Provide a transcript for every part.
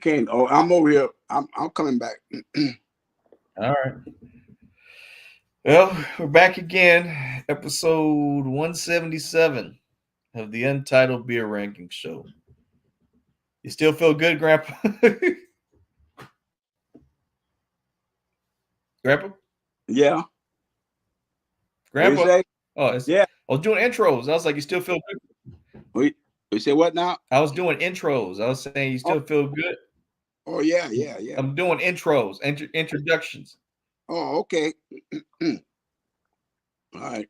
Can't. Oh, I'm over here. I'm coming back. All right. Well, we're back again. Episode 177 of the Untitled Beer Ranking Show. You still feel good, Grandpa? Grandpa? Yeah. What you Grandpa? say? Oh, Yeah. I was doing intros. I was like, you still feel good? We say what now? I was doing intros. I was saying, you Oh, still feel good? oh yeah, yeah, yeah. I'm doing intros, introductions. Oh, okay. All right.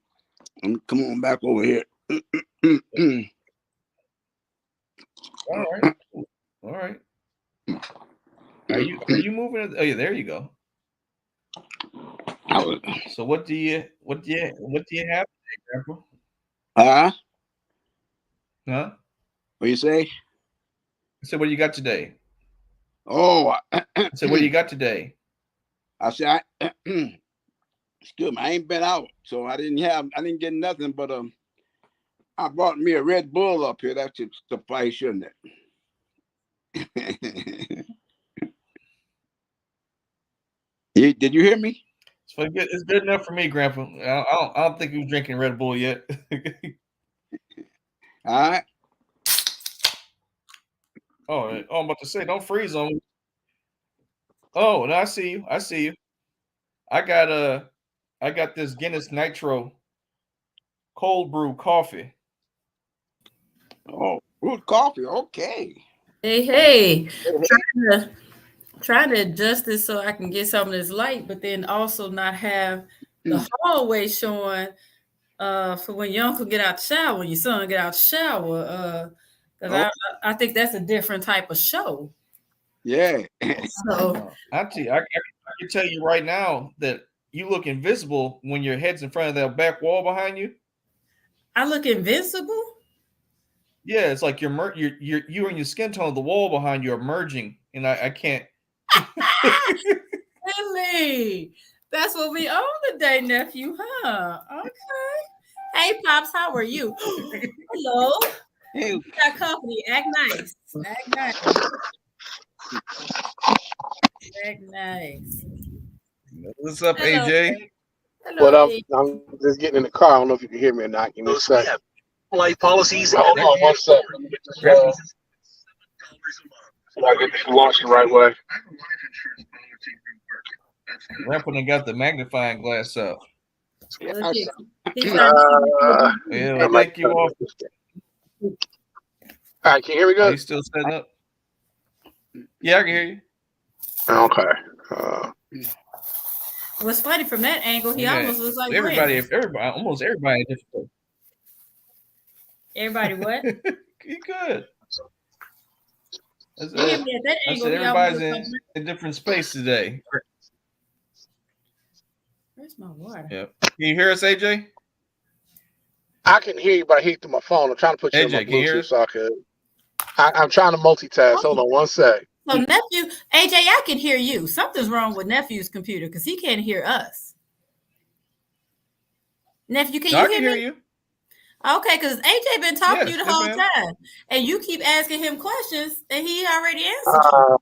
Come on back over here. All right. All right. Are you moving it? Oh yeah, there you go. So what do you have today, Grandpa? Huh? Huh? What you say? I said, what do you got today? Oh, I said, what do you got today? I said, excuse me, I ain't been out, so I didn't get nothing, but I brought me a Red Bull up here. That should suffice, shouldn't it? Did you hear me? It's good enough for me, Grandpa. I don't think he was drinking Red Bull yet. All right. Oh, I'm about to say, don't freeze on me. Oh, no, I see you. I see you. I got this Guinness Nitro cold brew coffee. Oh, brewed coffee. Okay. Hey, trying to adjust this so I can get some of this light, but then also not have the hallway showing for when your uncle get out the shower, when your son get out the shower. Because Oh, I think that's a different type of show. yeah. So I can tell you right now that you look invisible when your head's in front of that back wall behind you. I look invincible. Yeah, it's like you and your skin tone, the wall behind you are merging, and I can't. Really? That's what we own today, nephew, huh? Okay. Hey, Pops, how are you? Hello. Hey, You got company. Act nice. Act nice. Act nice. What's up, Hello. AJ? Hello, But A. I'm just getting in the car. I don't know if you can hear me or not. Give me a second. Life policies. Hold on one second. Let me just, so I get this launched the right way. Grandpa done got the magnifying glass up. yeah, Look, he's Uh, Yeah, I might thank you all. all right, can you hear me Are good? you still setting up? Yeah, I can hear you. Okay. What's funny from that angle, he Yeah, almost looks like everybody, Brandon. almost everybody. Everybody what? You good? That's You hear it. me at that I angle, said he almost everybody's looks like in Brandon. a different space today. Where's my water? Yep. Can you hear us, AJ? I can hear you, but I hear through my phone. I'm trying to put you in my AJ, can you hear Bluetooth us? so I could. I'm trying to multitask. Hold Oh, on one sec. so nephew, AJ, I can hear you. Something's wrong with nephew's computer because he can't hear us. Nephew, can No, you I can hear hear me? you. Okay, because AJ been talking to you Yes, the yes, whole ma'am. time, and you keep asking him questions, and he already answered you. Uh,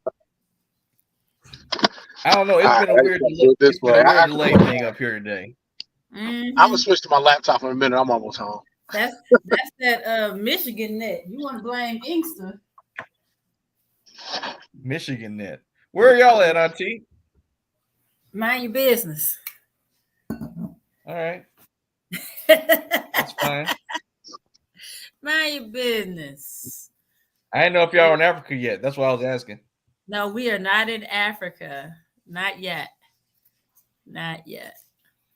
I don't know. It's all been right, a I weird just delay. do it this It's been way. a weird delay thing up here today. I'm gonna switch to my laptop in a minute. I'm almost home. That's that Michigan net. You want to blame Inkster? Michigan net. Where are y'all at, Auntie? Mind your business. All right, that's fine. Mind your business. I didn't know if y'all were in Africa yet. That's why I was asking. No, we are not in Africa. Not yet. Not yet.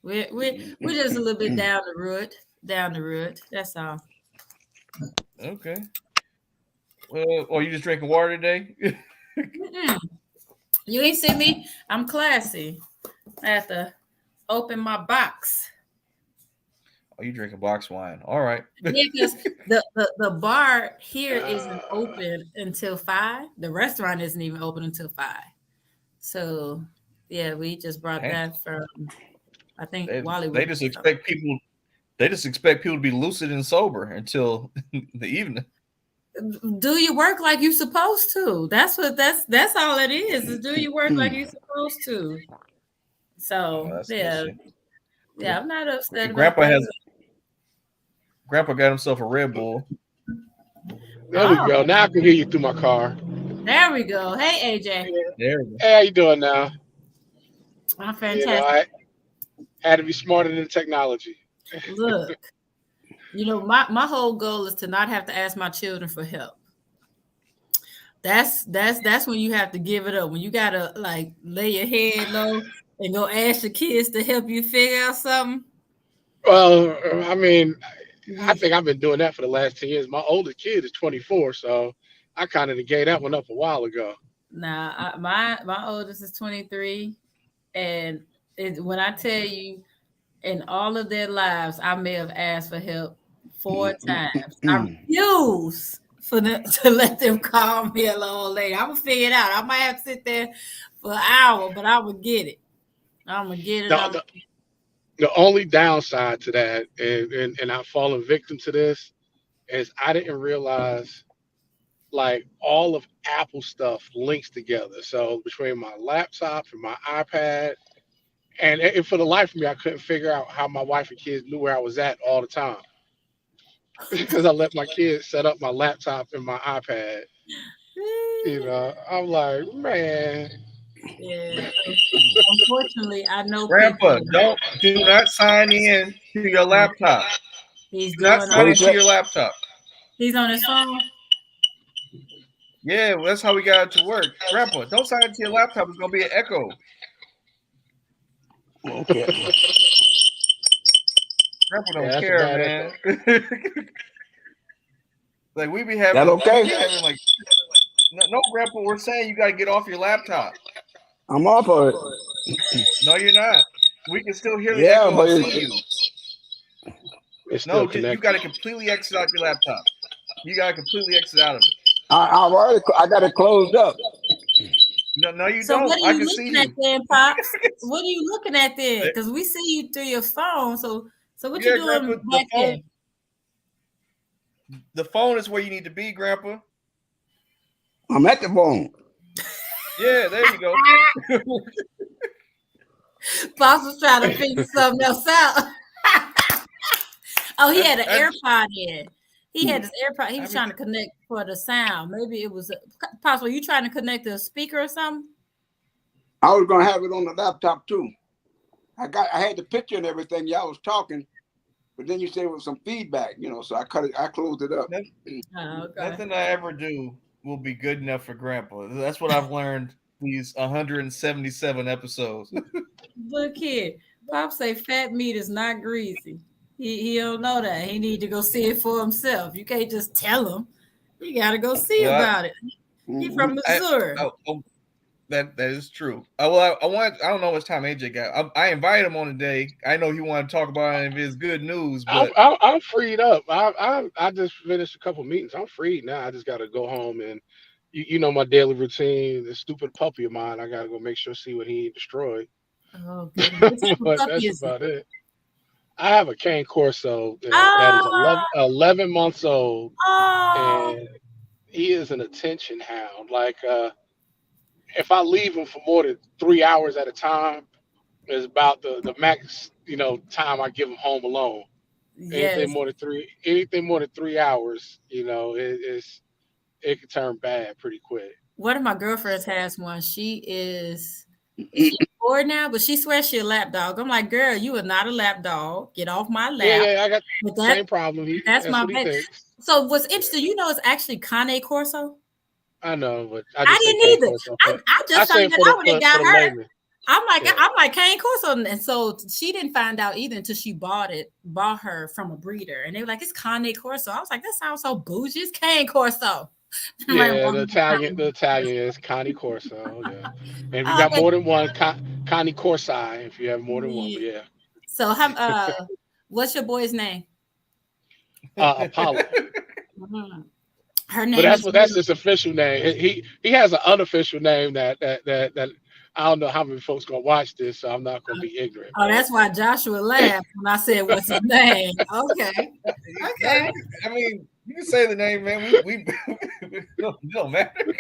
We're just a little bit down the road. Down the road. That's all. Okay. Well, are you just drinking water today? Mm-mm. You ain't see me. I'm classy. I have to open my box. Oh, you drinking box wine. All right. Yeah, because the bar here isn't open until 5. The restaurant isn't even open until 5. So yeah, we just brought Dang. that from I think They, Wally they was just expect people. They just expect people to be lucid and sober until the evening. do your work like you're supposed to. That's all it is do your work like you're supposed to. So yeah, I'm not upset about that. Grandpa got himself a Red Bull. There we go. Now I can hear you through my car. There we go. Hey, AJ. There we go. Hey, how you doing now? I'm fantastic. You know, I had to be smarter than the technology. Look, my whole goal is to not have to ask my children for help. That's when you have to give it up. When you gotta like lay your head low and go ask your kids to help you figure out something. Well, I mean, I think I've been doing that for the last 10 years. My oldest kid is 24, so I kind of gave that one up a while ago. Nah, my oldest is 23, and when I tell you, in all of their lives, I may have asked for help 4 times. I refuse for them to let them call me a little lady. I'm gonna figure it out. I might have to sit there for an hour, but I'm gonna get it. I'm gonna get it. The only downside to that, and I've fallen victim to this, is I didn't realize like all of Apple stuff links together. So between my laptop and my iPad, and for the life of me, I couldn't figure out how my wife and kids knew where I was at all the time because I let my kids set up my laptop and my iPad. You know, I'm like, man. Yeah. Unfortunately, I know Grandpa, people. do not sign in to your laptop. He's do not sign into your laptop. He's on his phone. Yeah, well, that's how we got it to work. Grandpa, don't sign into your laptop. It's gonna be an echo. Okay. Grandpa don't care, man. Like we be having. That okay? Like, no, Grandpa, we're saying you gotta get off your laptop. I'm off of it. No, you're not. We can still hear the echo but and see you. No, you got to completely exit out your laptop. You got to completely exit out of it. I got it closed up. No, you don't. What I can see you. Then, Pops? What are you looking at then? Because we see you through your phone. So what you doing Grandpa, back there? The phone is where you need to be, Grandpa. I'm at the phone. Yeah, there you go. Pops was trying to figure something else out. Oh, he had an AirPod in. He had his AirPod. He was trying to connect for the sound. Maybe it was possible. You trying to connect to a speaker or something? I was gonna have it on the laptop too. I had the picture and everything. Y'all was talking, but then you said it was some feedback, so I closed it up. Nothing I ever do will be good enough for Grandpa. That's what I've learned these 177 episodes. Look here, Pop say fat meat is not greasy. He don't know that. He need to go see it for himself. You can't just tell him. You got to go see about it. He from Missouri. That is true. I don't know what time AJ got. I invited him on today. I know he wanted to talk about it if it's good news. But I'm freed up. I just finished a couple meetings. I'm free now. I just got to go home and you know my daily routine. The stupid puppy of mine. I got to go make sure see what he ain't destroyed. Oh, goodness. But that's about it. I have a cane corso that is 11 months old, and he is an attention hound. Like if I leave him for more than 3 hours at a time, is about the max time I give him home alone. Yes. Anything more than 3 hours, it can turn bad pretty quick. One of my girlfriends has one. She's 4 now, but she swears she's a lap dog. I'm like, girl, you are not a lap dog. Get off my lap. Yeah, I got the same problem. That's my baby. So what's interesting, it's actually Cane Corso. I know, but I didn't either. I just found that out when it got her. I'm like Cane Corso, and so she didn't find out either until she bought her from a breeder, and they were like, it's Cane Corso. I was like, that sounds so bougie. It's Cane Corso. Yeah, the Italian is Cane Corso. Yeah, and if you got more than one, Cane Corsi. If you have more than one, but yeah. So, what's your boy's name? Apollo. Mm-hmm. Her name. But that's his official name. He has an unofficial name that I don't know how many folks gonna watch this, so I'm not gonna be ignorant. Oh, that's why Joshua laughed when I said what's his name. Okay. I mean, You can say the name, man. We don't matter.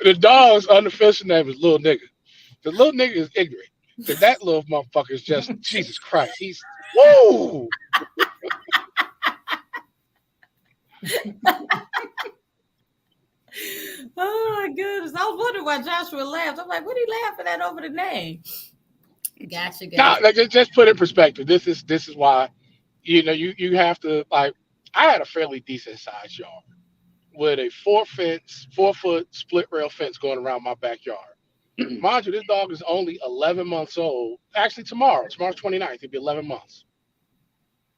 The dog's unofficial name is Little Nigga. The little nigga is ignorant. Cause that little motherfucker is just Jesus Christ. He's woo. Oh my goodness. I was wondering why Joshua laughed. I'm like, what are you laughing at over the name? Gotcha. Nah, like, just put it in perspective. This is why, you have to, like, I had a fairly decent sized yard with a 4-foot split rail fence going around my backyard. Mind you, this dog is only 11 months old. Actually, tomorrow's 29th, it'll be 11 months.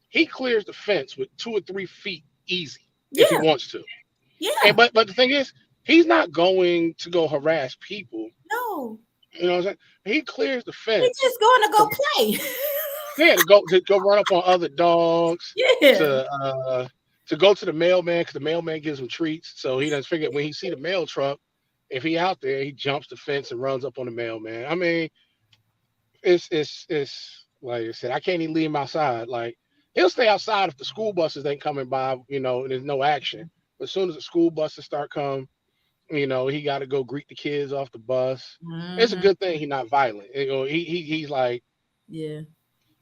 He clears the fence with 2 or 3 feet easy if he wants to. Yeah. But the thing is, he's not going to go harass people. No. You know what I'm saying? He clears the fence. He's just going to go play. Yeah, to go run up on other dogs. Yeah. To go to the mailman, because the mailman gives him treats. So he doesn't figure when he see the mail truck, if he out there, he jumps the fence and runs up on the mailman. I mean, it's like I said, I can't even leave him outside. Like, he'll stay outside if the school buses ain't coming by, and there's no action. But as soon as the school buses start coming, he got to go greet the kids off the bus. Mm-hmm. It's a good thing he's not violent. He's like, yeah,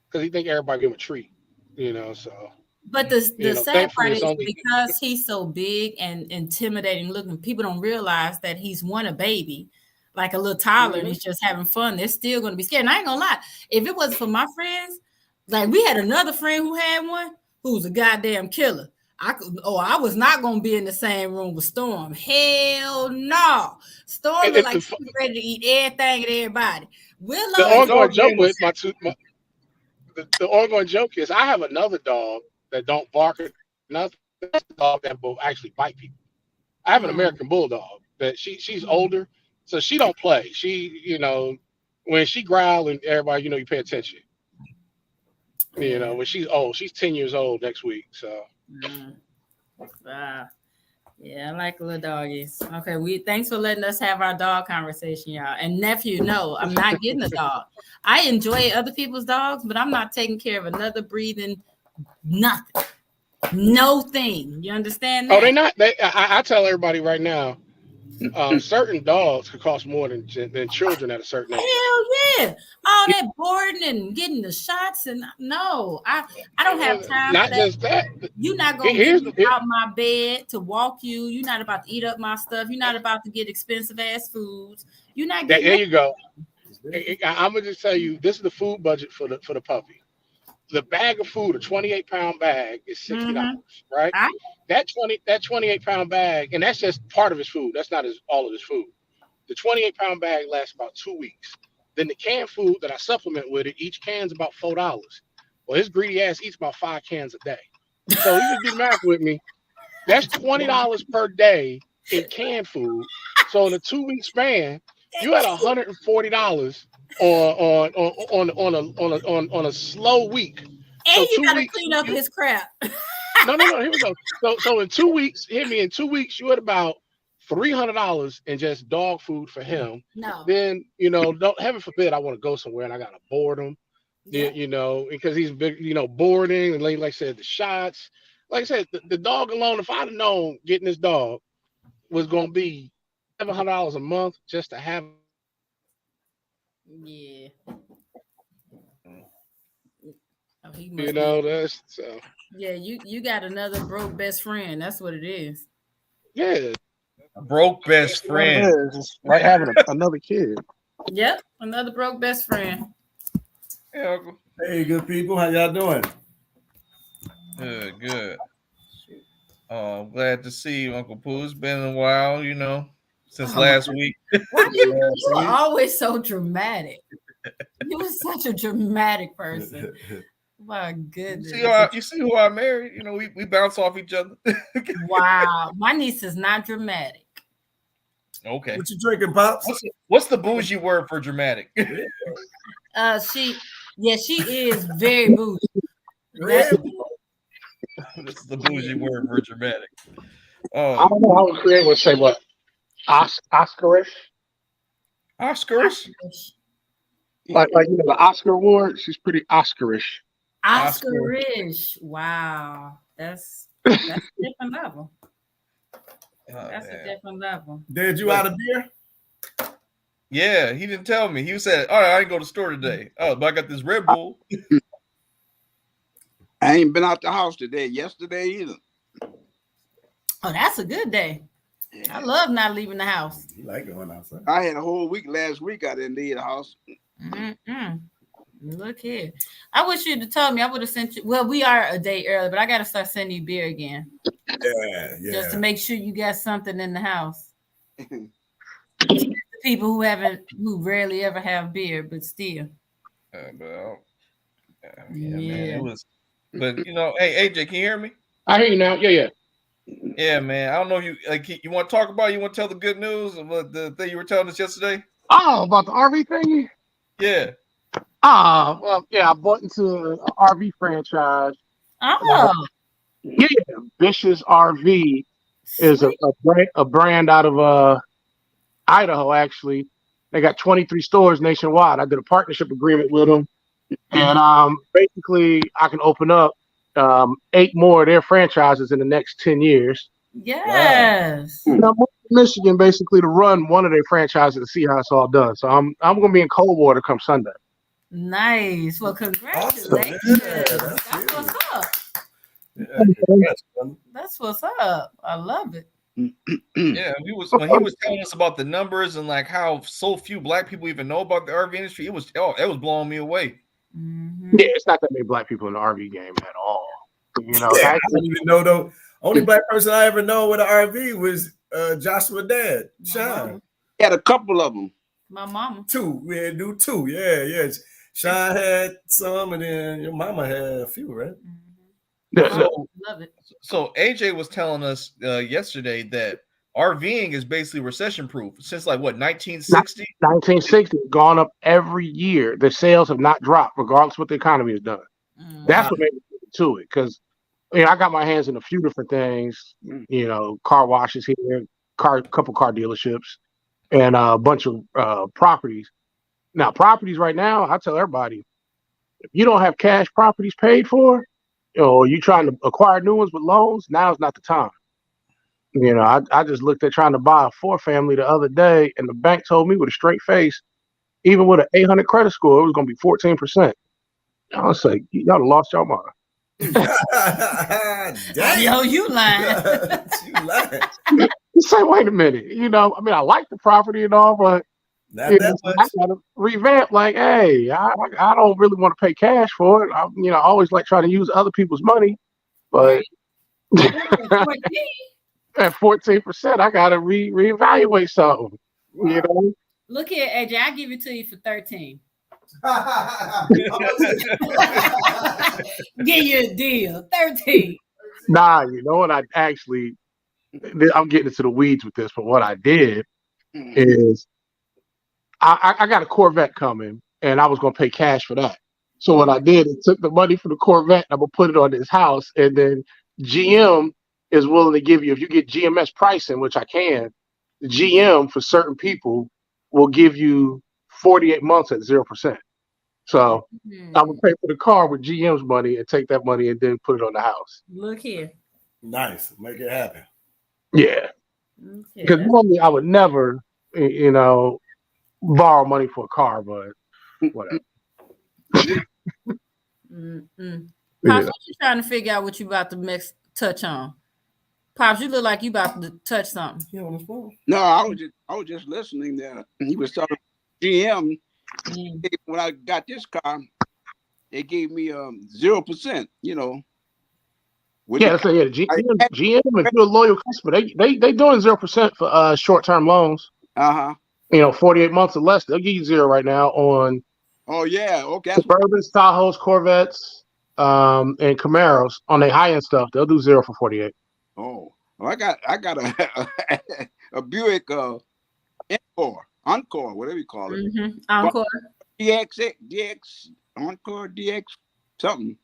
because he think everybody give him a treat, so. But the sad part is because he's so big and intimidating looking, people don't realize that he's a baby, like a little toddler, and he's just having fun. They're still going to be scared. And I ain't gonna lie, if it wasn't for my friends, like we had another friend who had one who was a goddamn killer. I was not gonna be in the same room with Storm. Hell no. Storm was like she's ready to eat everything and everybody. The ongoing joke is I have another dog that don't bark at nothing. That's a dog that will actually bite people. I have an American Bulldog that she's older, so she don't play. She, when she growl and everybody, you pay attention. When she's old, she's 10 years old next week. So yeah, I like little doggies. Okay, thanks for letting us have our dog conversation, y'all. And nephew, no, I'm not getting a dog. I enjoy other people's dogs, but I'm not taking care of another breathing nothing. No thing. You understand that? Oh, they're not. I tell everybody right now, certain dogs could cost more than children at a certain age. Hell yeah. All that boarding and getting the shots, and no, I don't have time not for that. Just that. You're not going to get me out my bed to walk you. You're not about to eat up my stuff. You're not about to get expensive ass foods. You're not getting there you go. I'm going to just tell you, this is the food budget for the puppy. The bag of food, a 28-pound bag, is $60, right? That 28-pound bag, and that's just part of his food. That's not all of his food. The 28-pound bag lasts about 2 weeks. Then the canned food that I supplement with it, each can's about $4. Well, his greedy ass eats about 5 cans a day. So you just do math with me. That's $20 per day in canned food. So in a 2-week span, you had $140 on a slow week. And you gotta clean up his crap. No. Here we go. So in 2 weeks, in 2 weeks, you had about $300 in just dog food for him. No. Then don't, heaven forbid, I want to go somewhere and I gotta board him. Yeah. Because he's big, boarding, and like I said, the shots. Like I said, the dog alone. If I'd have known getting this dog was gonna be $700 a month just to have. Yeah. That's so. Yeah, you got another broke best friend. That's what it is. Yeah. A broke best friend. It's like having another kid. Yep, another broke best friend. Yeah, Uncle. Hey, good people. How y'all doing? Good. Oh, I'm glad to see you, Uncle Pooh. It's been a while, since last week. Why you are always so dramatic? You were such a dramatic person. My goodness. You see who I married? We bounce off each other. Wow. My niece is not dramatic. Okay. What you drinking, Pops? What's the bougie word for dramatic? She is very bougie. This is the bougie word for dramatic. I don't know how creative would say what. Oscarish? Oscarish? Like the Oscar award, she's pretty Oscarish. Oscarish. Wow. That's a different level. That's a different level. Did you out of beer? Yeah, he didn't tell me. He said, "All right, I didn't go to the store today. Oh, but I got this Red Bull." I ain't been out the house today, yesterday either. Oh, that's a good day. I love not leaving the house. You like going outside? I had a whole week last week. I didn't leave the house. Look here. I wish you'd have told me. I would have sent you. Well, we are a day early, but I got to start sending you beer again. Yeah. Just to make sure you got something in the house. The people who rarely ever have beer, but still. Man, it was. But hey, AJ, can you hear me? I hear you now. Yeah. Yeah, man. I don't know if you want to talk about it? You want to tell the good news about the thing you were telling us yesterday? Oh, about the RV thingy? Yeah. Well, yeah, I bought into an RV franchise. Oh. Yeah, Vicious RV is a brand out of Idaho, actually. They got 23 stores nationwide. I did a partnership agreement with them. And basically, I can open up 8 more of their franchises in the next 10 years. Yes. And I'm moving to Michigan basically to run one of their franchises to see how it's all done. So I'm going to be in Coldwater come Sunday. Nice. Well, congratulations. Awesome. That's what's up. That's what's up. I love it. Yeah, when he was telling us about the numbers and like how so few Black people even know about the RV industry, it was blowing me away. Mm-hmm. Yeah, it's not that many Black people in the RV game at all. I don't even know though. Only Black person I ever know with an RV was Joshua dad, Sean. Had a couple of them. My mama. 2. We had to do 2. Yeah. Sean had some, and then your mama had a few, right? Love it. So AJ was telling us yesterday that RVing is basically recession proof since like what 1960? 1960, gone up every year. The sales have not dropped, regardless of what the economy has done. That's what made me to it, because I got my hands in a few different things. Car washes here, couple car dealerships, and a bunch of properties. Now, properties right now, I tell everybody, if you don't have cash properties paid for, or you trying to acquire new ones with loans, now's not the time. I just looked at trying to buy a 4-family the other day, and the bank told me with a straight face, even with an 800 credit score, it was going to be 14%. I was like, y'all have lost y'all mind. Yo, you lying. You lying. You say, wait a minute. I like the property and all, but I gotta revamp. Like, hey, I don't really want to pay cash for it. I always like trying to use other people's money, but at 14%, I gotta reevaluate something. Wow. Look here, AJ. I give it to you for 13. Give you a deal. 13. Nah, you know what? I'm getting into the weeds with this, but what I did is I got a Corvette coming, and I was going to pay cash for that. So what I did is took the money from the Corvette, I'm going to put it on this house, and then GM is willing to give you, if you get GMS pricing, which I can, GM for certain people will give you 48 months at 0%. So I would pay for the car with GM's money and take that money and then put it on the house. Look here. Nice. Make it happen. Yeah. Because normally I would never, borrow money for a car, but whatever. Pops, what you trying to figure out what you about to touch on? Pops, you look like you about to touch something. You on the phone? No, I was just listening there. He was talking GM. When I got this car, they gave me 0%. GM, if you're a loyal customer, they doing 0% for short-term loans. 48 months or less, they'll give you 0 right now on. Oh yeah, okay. Suburbans, Tahoes, Corvettes, and Camaros on their high-end stuff. They'll do 0 for 48. Oh, well, I got a Buick Encore, whatever you call it. Encore. DX, Encore, DX, something.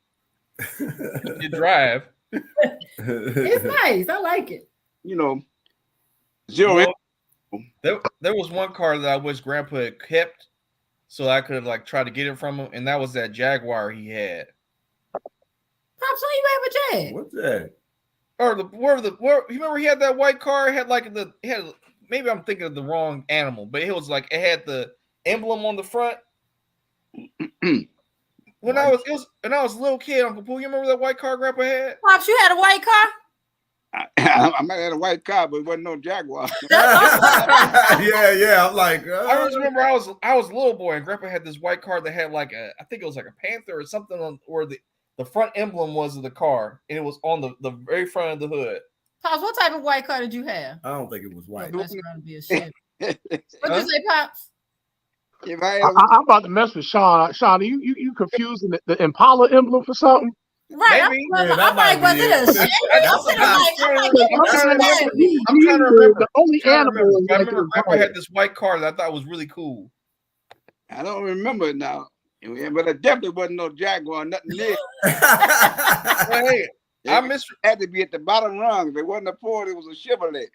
You drive. It's nice. I like it. 0. There was one car that I wish Grandpa had kept, so I could try to get it from him, and that was that Jaguar he had. Pops, why you have a Jag? What's that? Or where you remember he had that white car? It had like maybe I'm thinking of the wrong animal, but it was like it had the emblem on the front. When I was a little kid, Uncle Pooh, you remember that white car Grandpa had? Pops, you had a white car? I might have had a white car, but it wasn't no Jaguar. yeah. I'm like, I just remember I was a little boy and Grandpa had this white car that had like I think it was like a panther or something on where the front emblem was of the car, and it was on the very front of the hood. Pops, what type of white car did you have? I don't think it was white. That's going to be a shit. What'd you say, Pops? I'm about to mess with Sean. Sean, you confusing the Impala emblem for something? Right. Maybe. I'm like, was it a shit? I'm trying to remember. The only animal. I remember Grandpa had this white car that I thought was really cool. I don't remember it now, but it definitely wasn't no Jaguar, nothing there. Hey, had to be at the bottom rung. If it wasn't a Ford, it was a Chevrolet.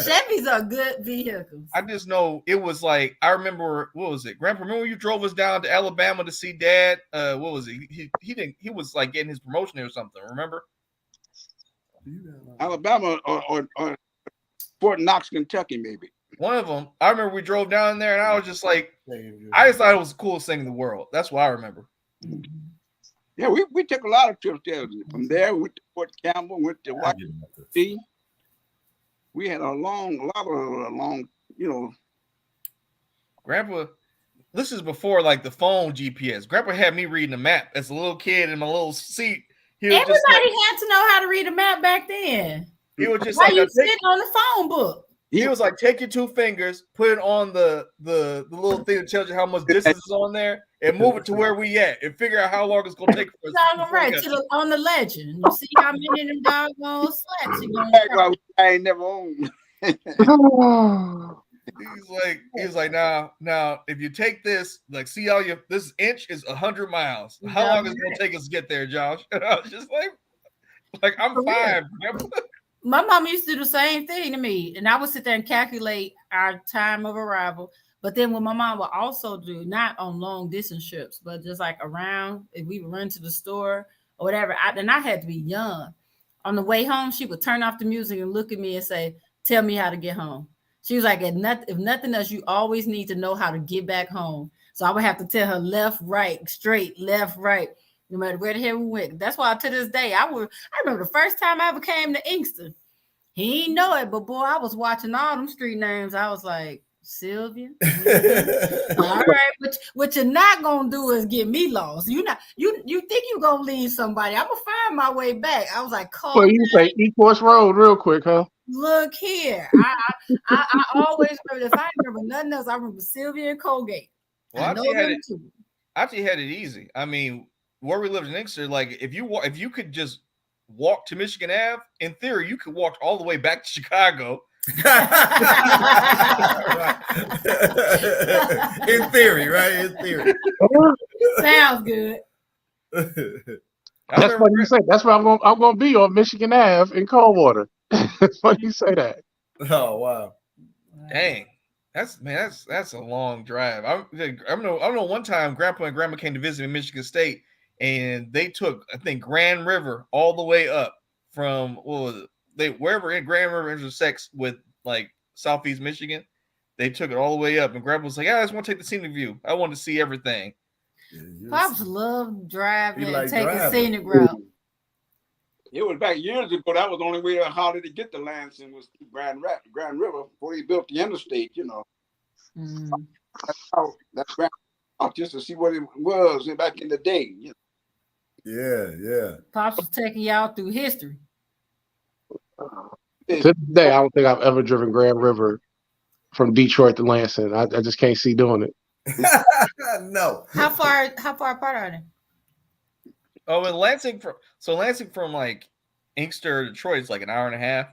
Chevys are good vehicles. I just know it was like I remember. What was it, Grandpa? Remember you drove us down to Alabama to see Dad? What was it? He was like getting his promotion or something. Remember? Alabama or Fort Knox, Kentucky, maybe. One of them. I remember we drove down there, and I was just like, I just thought it was the coolest thing in the world. That's what I remember. Yeah, we took a lot of trips there. From there, we went to Fort Campbell, went to Washington, D.C. We had a lot of Grandpa, this is before like the phone GPS. Grandpa had me reading the map as a little kid in my little seat. Everybody had to know how to read a map back then. He was just why you sitting on the phone book? He was like, take your 2 fingers, put it on the little thing that tells you how much distance is on there, and move it to where we at, and figure out how long it's gonna take for us. Right on the legend. You see how many of them doggone slats you gonna I ain't never owned. He's like, now, if you take this, like, see how this inch is 100 miles. How long is it gonna take us to get there, Josh? And I was just like I'm 5. My mom used to do the same thing to me, and I would sit there and calculate our time of arrival. But then what my mom would also do, not on long distance trips, but just like around, if we would run to the store or whatever, and I had to be young. On the way home, she would turn off the music and look at me and say, tell me how to get home. She was like, if nothing else, you always need to know how to get back home. So I would have to tell her left, right, straight, left, right, no matter where the hell we went. That's why to this day, I remember the first time I ever came to Inkster. He ain't know it, but boy, I was watching all them street names. I was like, Sylvia. Mm-hmm. All right, what you're not gonna do is get me lost. You think you're gonna leave somebody. I'm gonna find my way back. I was like, well, you say East Road real quick, huh? Look here. I always remember, if I remember nothing else, I remember Sylvia and Colgate. Well, I actually had it easy. I mean, where we lived in Inkster, like if you could just walk to Michigan Ave, in theory, you could walk all the way back to Chicago. In theory, right? In theory. Sounds good. That's what you say. That's where I'm gonna be on Michigan Ave in Coldwater. That's why you say that. Oh wow. Dang. That's a long drive. I know one time Grandpa and Grandma came to visit me in Michigan State, and they took, I think, Grand River all the way up from wherever in Grand River intersects with like Southeast Michigan. They took it all the way up, and Grandpa was like, I just want to take the scenic view. I want to see everything. Pops love driving and take a scenic route. It was back years ago. That was the only way hardly to get to Lansing was Grand River before he built the interstate. That's just to see what it was back in the day. Yeah. Pops was taking y'all through history. To this day, I don't think I've ever driven Grand River from Detroit to Lansing. I just can't see doing it. No. How far apart are they? Oh, and Lansing from like Inkster to Detroit is like an hour and a half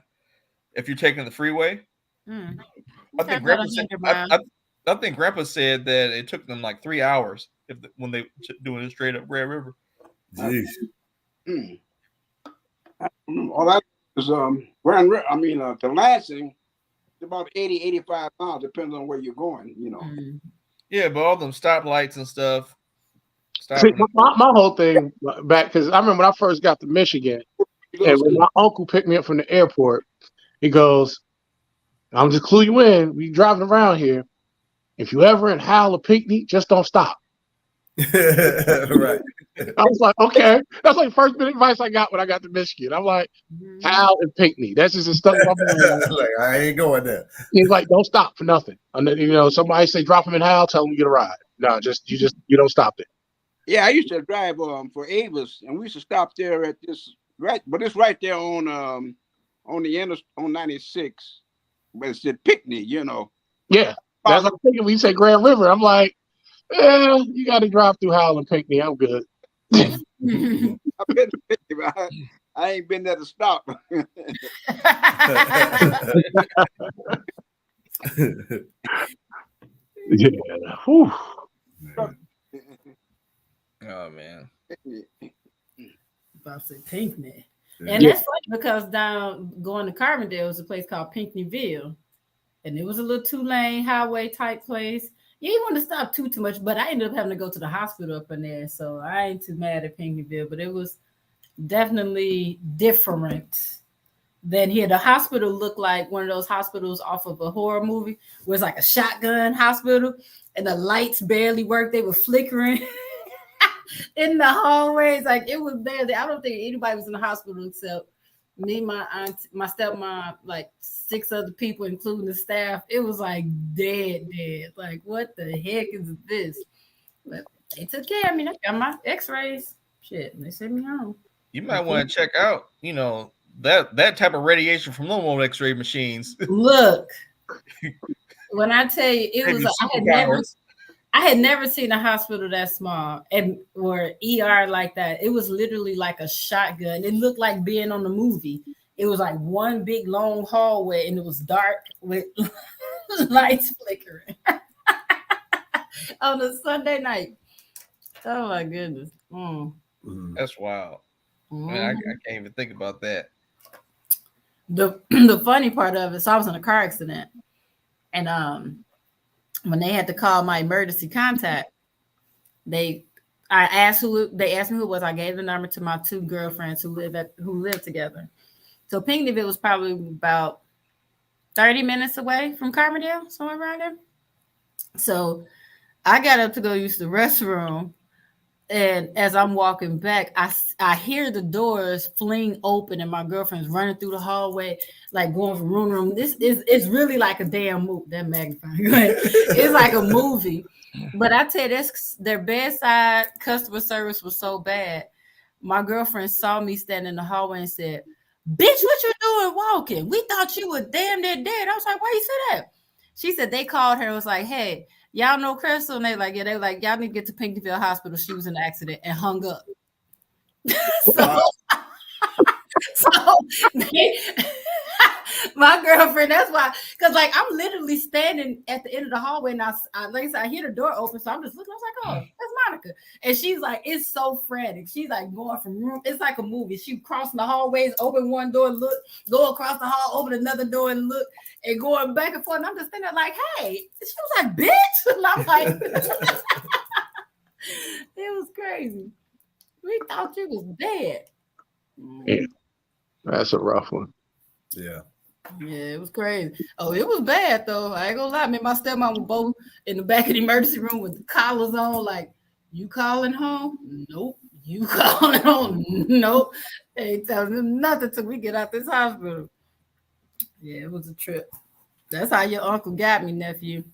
if you're taking the freeway. I think Grandpa said that it took them like 3 hours when they doing it straight up Grand River. Jeez. All that is Grand River. I mean, to Lansing, it's about 80, 85 miles. Depends on where you're going. Yeah, but all them stoplights and stuff. See, my whole thing back, because I remember when I first got to Michigan, and when my uncle picked me up from the airport, he goes, "I'm just clue you in. We driving around here. If you ever in Howell or Pinckney, just don't stop." Right. I was like, okay. That's like the first bit of advice I got when I got to Michigan. I'm like, Howell and Pinckney. That's just stuck in my mind. Like, I ain't going there. He's like, don't stop for nothing. And then, somebody say drop him in Howell, tell him you get a ride. No, you don't stop there. Yeah, I used to drive for Avis, and we used to stop there at this but it's right there on the on 96, but it's at Pinckney, Yeah, that's what I'm thinking. When you say Grand River, I'm like, you got to drive through Howell and Pinckney. I'm good. I've been to Pinckney, but I ain't been there to stop. Yeah. Whew. Oh man. About to say Pinckney. And that's funny because going to Carbondale was a place called Pinckneyville. And it was a little 2-lane highway type place. You didn't want to stop too much, but I ended up having to go to the hospital up in there. So I ain't too mad at Pinckneyville, but it was definitely different than here. The hospital looked like one of those hospitals off of a horror movie where it's like a shotgun hospital and the lights barely worked. They were flickering in the hallways. Like it was barely, I don't think anybody was in the hospital except me, my aunt, my stepmom, like 6 other people, including the staff. It was like dead. Like, what the heck is this? But they took care of me. I got my x-rays. Shit, and they sent me home. You might want to check out, that type of radiation from normal x-ray machines. Look, when I tell you, it was I had never seen a hospital that small or ER like that. It was literally like a shotgun. It looked like being on the movie. It was like one big long hallway and it was dark with lights flickering on a Sunday night. Oh my goodness. That's wild. Man, I can't even think about that. The funny part of it, so I was in a car accident, and when they had to call my emergency contact, they asked me who it was. I gave the number to my 2 girlfriends who lived together. So Pinckneyville was probably about 30 minutes away from Carbondale, somewhere around there. So I got up to go use the restroom. And as I'm walking back, I hear the doors fling open and my girlfriend's running through the hallway, like going from room to room. It's really like a damn movie. That magnifying. It's like a movie. But I tell you, their bedside customer service was so bad. My girlfriend saw me standing in the hallway and said, "Bitch, what you doing walking? We thought you were damn near dead." I was like, "Why you say that?" She said they called her and was like, "Hey, y'all know Crystal?" And they like, yeah, they were like, "Y'all need to get to Pinckneyville Hospital. She was in an accident," and hung up. My girlfriend, that's why, because like I'm literally standing at the end of the hallway and I hear the door open, so I'm just looking. I was like, "Oh, that's Monica," and she's like, it's so frantic. She's like going from room. It's like a movie. She crossing the hallways, open one door, look, go across the hall, open another door, and look, and going back and forth. And I'm just standing there like, "Hey," she was like, "Bitch," and I'm like, it was crazy. We thought you was dead. Yeah, that's a rough one. Yeah. Yeah, it was crazy. Oh, it was bad though. I ain't gonna lie. Me and my stepmom were both in the back of the emergency room with the collars on. Like, "You calling home?" "Nope." "You calling home?" "Nope." They ain't telling them nothing till we get out this hospital. Yeah, it was a trip. That's how your uncle got me, nephew.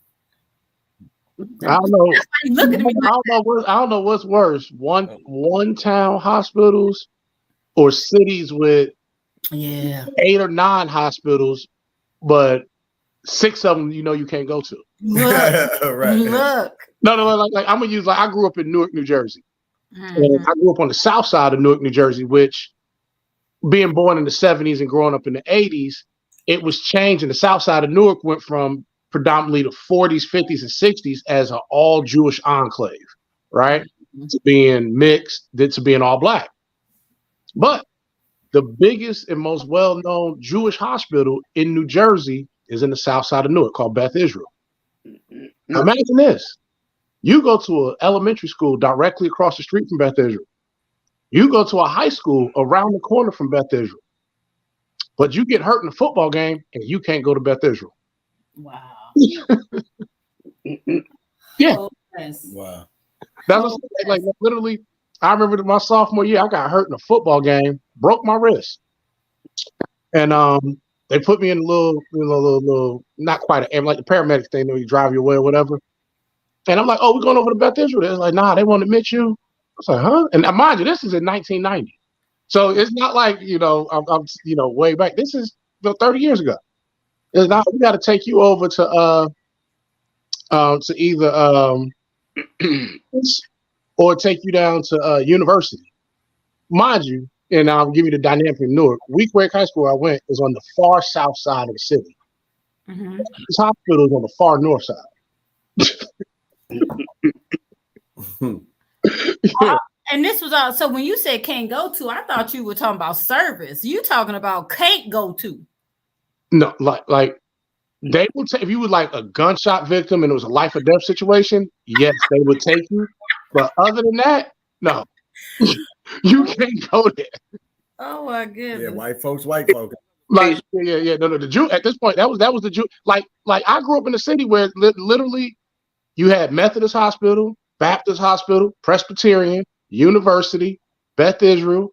I don't know. I don't know what's worse: one town hospitals or cities with 8 or 9 hospitals, but 6 of them you can't go to. Look. No, like I'm gonna use, like, I grew up in Newark, New Jersey. And I grew up on the south side of Newark, New Jersey, which, being born in the 70s and growing up in the 80s, it was changing. The south side of Newark went from predominantly the 40s, 50s, and 60s as an all Jewish enclave, right? To being mixed, to being all black. But the biggest and most well-known Jewish hospital in New Jersey is in the south side of Newark, called Beth Israel. Now imagine this. You go to an elementary school directly across the street from Beth Israel. You go to a high school around the corner from Beth Israel. But you get hurt in a football game and you can't go to Beth Israel. Wow. Yeah. Oh, yes. Wow. That was like literally. I remember my sophomore year, I got hurt in a football game, broke my wrist, and they put me in a little not quite like the paramedic thing where you drive your way or whatever. And I'm like, oh, we're going over to Beth Israel. They're like, nah, they won't admit you. I was like, huh? And mind you, this is in 1990, so it's not like I'm way back. This is 30 years ago. It's not. We got to take you over to either or take you down to university. Mind you, and I'll give you the dynamic in Newark. Weequahic High School I went is on the far south side of the city. Mm-hmm. This hospital is on the far north side. Yeah. And this was all. So when you said can't go to, I thought you were talking about service. You talking about can't go to? No, like they would take if you were like a gunshot victim and it was a life or death situation. Yes, they would take you. But other than that, no, you can't go there. Oh my goodness! Yeah, white folks. Like No. The Jew at this point that was the Jew. Like I grew up in a city where literally you had Methodist Hospital, Baptist Hospital, Presbyterian, University, Beth Israel.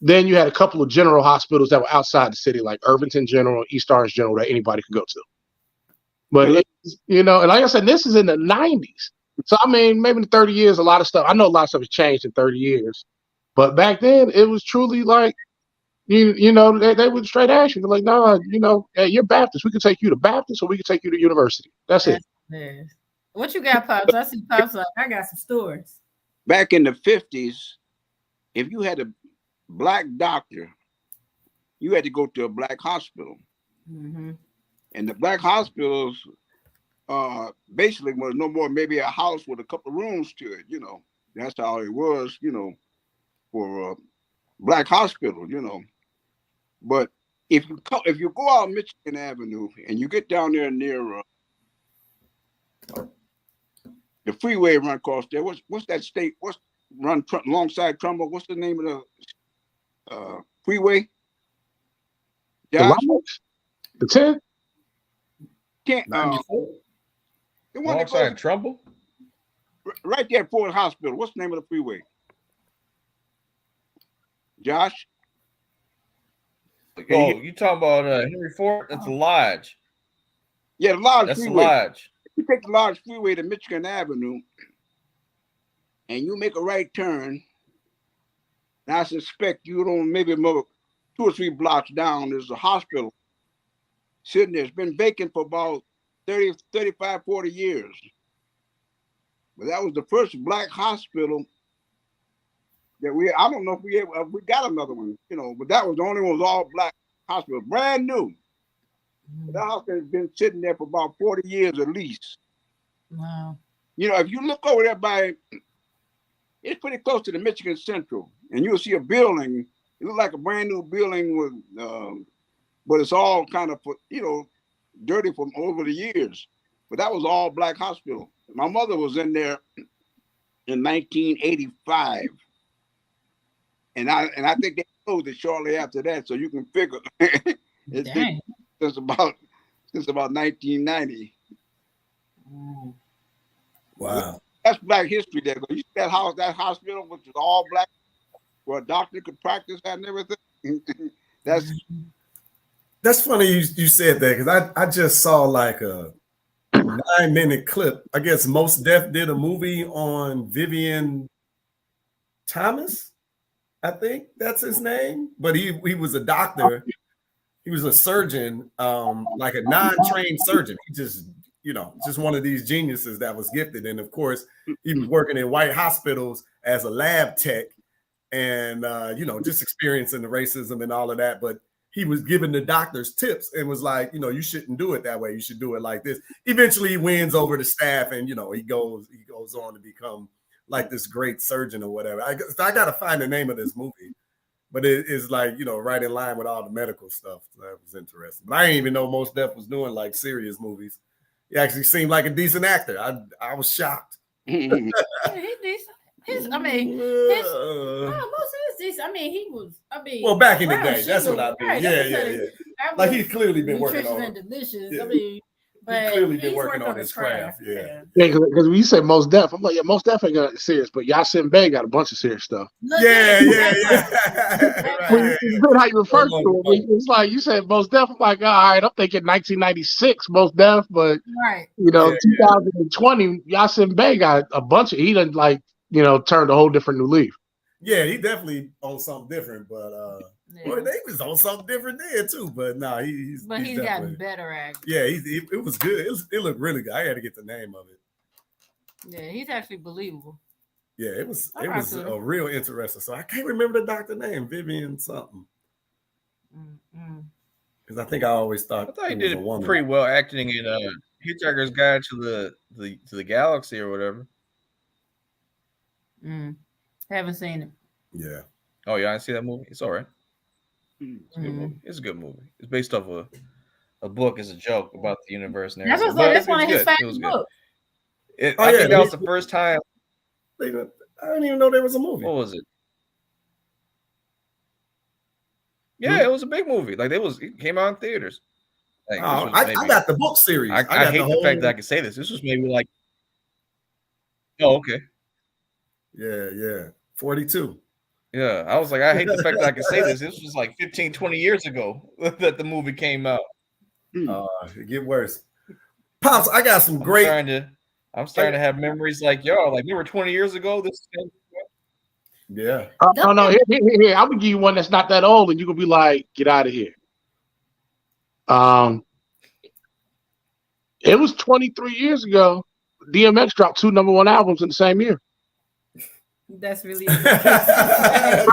Then you had a couple of general hospitals that were outside the city, like Irvington General, East Orange General, that anybody could go to. But and like I said, this is in the 90s. So I mean, maybe in 30 years, a lot of stuff. I know a lot of stuff has changed in 30 years. But back then, it was truly like, they would straight ask you. They're like, no, hey, you're Baptist. We could take you to Baptist or we could take you to university. That's it. What you got, Pops? I see Pops like, I got some stories. Back in the 50s, if you had a black doctor, you had to go to a black hospital. Mm-hmm. And the black hospitals basically was no more maybe a house with a couple of rooms to it, That's how it was, for a black hospital, But if you go out Michigan Avenue and you get down there near the freeway run across there, what's that state? What's run alongside Trumbull? What's the name of the freeway? Josh? The 10? Can't the one alongside Trumbull? Right there at Ford Hospital. What's the name of the freeway? Josh? Oh, you talking about Henry Ford? That's a Lodge. Yeah, the Lodge That's freeway. A Lodge. You take the Lodge freeway to Michigan Avenue and you make a right turn. And I suspect you don't maybe more 2 or 3 blocks down, there's a hospital sitting there. It's been vacant for about 30, 35, 40 years. But that was the first black hospital that I don't know if we got another one, but that was the only one, was all black hospital, brand new. But that hospital has been sitting there for about 40 years at least. Wow. If you look over there it's pretty close to the Michigan Central, and you'll see a building. It looks like a brand new building with, but it's all kind of, dirty from over the years. But that was all black hospital. My mother was in there in 1985. And I think they closed it shortly after that, so you can figure it's been since about 1990. Wow, that's Black history there. You see that hospital, which is all black, where a doctor could practice and everything. That's funny you said that, because I just saw like a 9-minute clip. I guess Mos Def did a movie on Vivian Thomas. I think that's his name, but he was a doctor. He was a surgeon, like a non-trained surgeon. He just, just one of these geniuses that was gifted. And of course, he was working in white hospitals as a lab tech and, just experiencing the racism and all of that. But he was giving the doctors tips and was like, you shouldn't do it that way. You should do it like this. Eventually he wins over the staff and, he goes on to become like this great surgeon or whatever. I got to find the name of this movie, but it is like, right in line with all the medical stuff. So that was interesting. But I didn't even know Mos Def was doing like serious movies. He actually seemed like a decent actor. I was shocked. He decent. I mean, most of his decent. I mean, he was. I mean, well, back in the Brown day, that's sugar, what I mean. right, Yeah, that's yeah, what yeah. that Like was he's clearly been working nutritious on and delicious. Yeah. I mean, but clearly been he's working on his craft. Yeah. because when you say Most Def, I'm like, yeah, Most Def ain't got serious, but Yasin Bey got a bunch of serious stuff. Yeah. When Right, you how you refer to it, it's like you said Most Def. I'm like, all right, I'm thinking 1996 Most Def, but right. 2020 Yasin Bey got a bunch of. He done turned a whole different new leaf. Yeah, he definitely on something different, but well, they was on something different there too. But no, he's gotten better at. Yeah, it was good. It looked really good. I had to get the name of it. Yeah, he's actually believable. Yeah, it was a real interesting. So I can't remember the doctor name, Vivian something. Because I think I always thought he did it pretty well acting in Hitchhiker's Guide to the Galaxy or whatever. Haven't seen it. Yeah. Oh yeah, I see that movie. It's all right. It's a good movie. It's a good movie. It's based off a book. It's a joke about the universe and everything. That's one of his favorite books. I think that was the first time. I didn't even know there was a movie. What was it? Yeah, it was a big movie. Like it came out in theaters. Like, I got the book series. I hate the fact that I can say this. This was maybe like. Oh, okay. Yeah. 42. Yeah, I was like, I hate the fact that I can say this. This was like 15, 20 years ago that the movie came out. It get worse. Pops, I got some great. I'm starting to have memories like y'all. Like, we were 20 years ago. Yeah. Oh no, here. I'm gonna give you one that's not that old, and you gonna be like, get out of here. It was 23 years ago. DMX dropped 2 #1 albums in the same year. That's really that's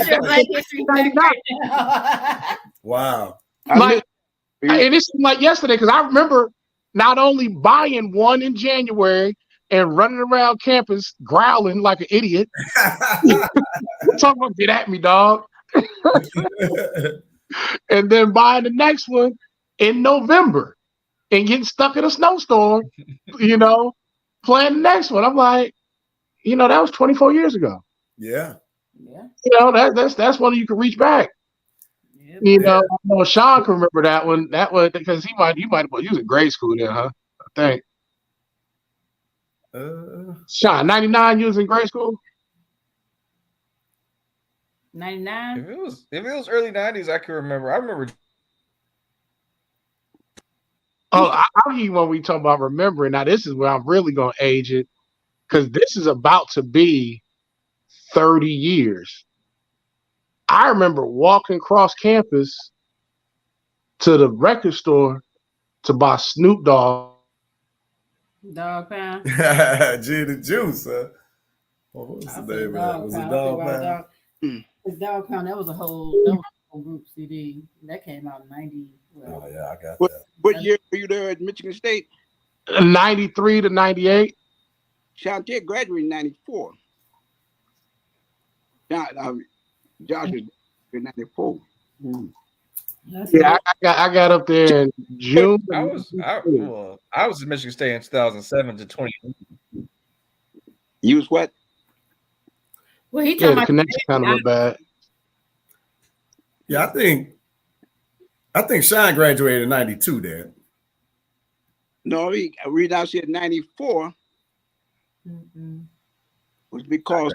your Black History fact right now. Wow. And it seemed like yesterday because I remember not only buying one in January and running around campus growling like an idiot. Talking about get at me, dog. And then buying the next one in November and getting stuck in a snowstorm, playing the next one. I'm like, that was 24 years ago. Yeah. That's one you can reach back. I know Sean can remember that one. That one because he was in grade school then, huh? I think. Sean, 99, you was in grade school? 99? If it was early 90s, I can remember. I remember. Oh, I'll give you one we talk about remembering. Now, this is where I'm really going to age it because this is about to be 30 years. I remember walking across campus to the record store to buy Snoop Dogg. Dog Pound. Gin and Juice, huh? What was the name of it? Was it Dog Pound? It's Dog Pound. That was a whole group CD. That came out in 90. Oh, yeah, I got that. What year were you there at Michigan State? 93 to 98. Shantae graduated in 94. Josh is in 94. Yeah, I got up there in June. I was in Michigan State in 2007 to 20. You was what? Well, he talking the connection kind of went bad. Yeah, I think Sean graduated in 92, Dad. No, we now said 94 was because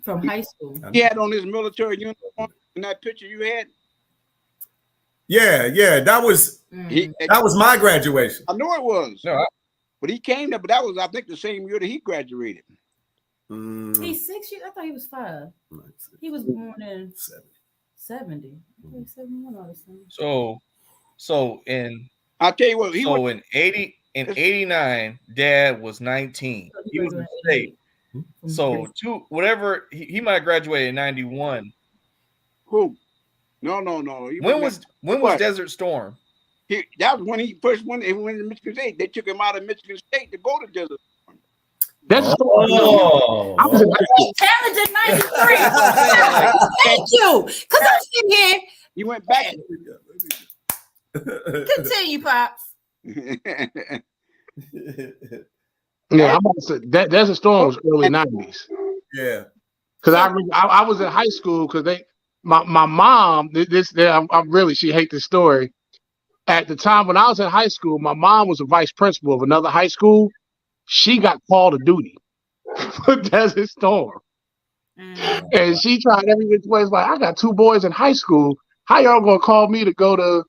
from high school. He had on his military uniform in that picture you had. Yeah, that was my graduation. I know it was. No, but he came there. But that was, I think, the same year that he graduated. He's 6 years. I thought he was 5. He was born in 70. 71 So in I'll tell you what. In 89, Dad was 19. He was in state. So whatever he might have graduated in 91. Who? No. When was Desert Storm? That was when he first went to Michigan State. They took him out of Michigan State to go to Desert Storm. Desert Storm. I was talented 93. Thank you. Because I'm sitting here. You went back. Continue, Pops. Yeah, I'm about to say that Desert Storm was early 90s. Yeah. Because I was in high school because my mom, I'm really, she hates this story. At the time when I was in high school, my mom was a vice principal of another high school. She got called to duty for Desert Storm. And she tried every which way. Like, I got 2 boys in high school. How y'all gonna call me to go to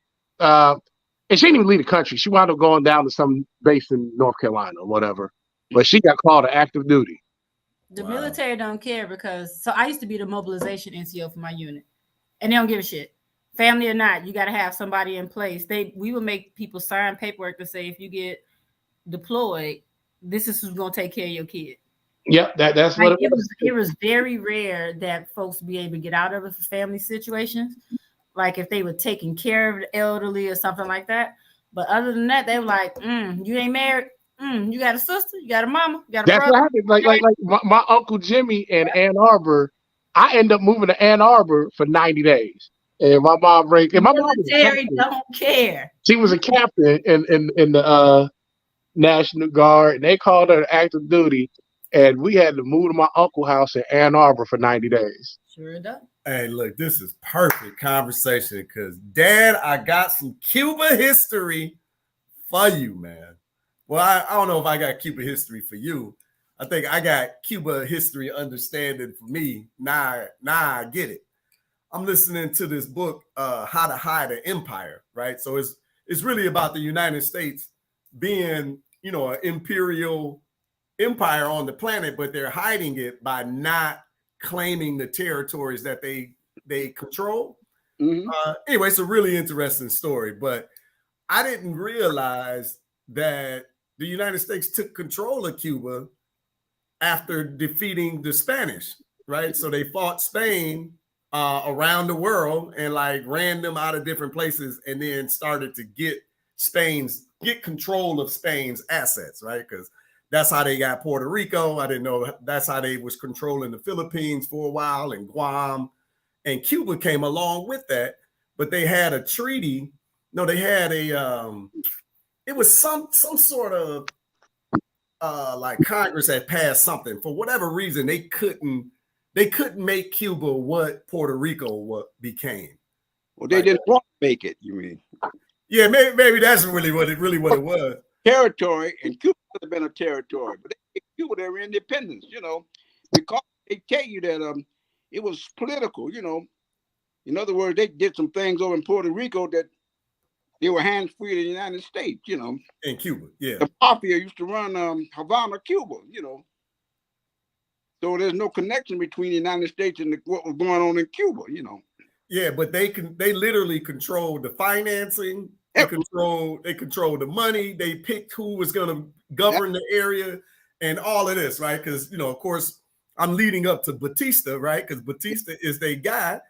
and she didn't even leave the country. She wound up going down to some base in North Carolina or whatever. But she got called to active duty. The military don't care because I used to be the mobilization NCO for my unit, and they don't give a shit, family or not. You got to have somebody in place. We would make people sign paperwork to say if you get deployed, this is who's gonna take care of your kid. Yep, that's like what it was. It was very rare that folks be able to get out of it for family situations, like if they were taking care of the elderly or something like that. But other than that, they were like, you ain't married. You got a sister, you got a mama, you got a brother. What happened. Like my Uncle Jimmy in Ann Arbor, I ended up moving to Ann Arbor for 90 days. And my mom my mom was a captain. Don't care. She was a captain in the National Guard, and they called her to active duty, and we had to move to my uncle's house in Ann Arbor for 90 days. Sure does. Hey, look, this is perfect conversation because, Dad, I got some Cuba history for you, man. Well, I don't know if I got Cuba history for you. I think I got Cuba history understanding for me. Now I get it. I'm listening to this book, How to Hide an Empire, right? So it's really about the United States being, an imperial empire on the planet, but they're hiding it by not claiming the territories that they control. Anyway, it's a really interesting story, but I didn't realize that the United States took control of Cuba after defeating the Spanish, right? So they fought Spain around the world and ran them out of different places, and then started to get control of Spain's assets, right? Because that's how they got Puerto Rico. I didn't know that's how they was controlling the Philippines for a while, and Guam, and Cuba came along with that. But they had a treaty. No, they had it was some sort of Congress had passed something. For whatever reason, they couldn't make Cuba what Puerto Rico became. Well, they didn't want to make it, you mean? Yeah, maybe that's really what it was. Territory, and Cuba could have been a territory, but they gave Cuba their independence, because they tell you that it was political, In other words, they did some things over in Puerto Rico that they were hands free to the United States, In Cuba, yeah. The mafia used to run Havana, Cuba, So there's no connection between the United States and what was going on in Cuba, Yeah, but they literally controlled the financing. They controlled the money. They picked who was going to govern the area and all of this, right? Because, of course, I'm leading up to Batista, right? Because Batista is their guy.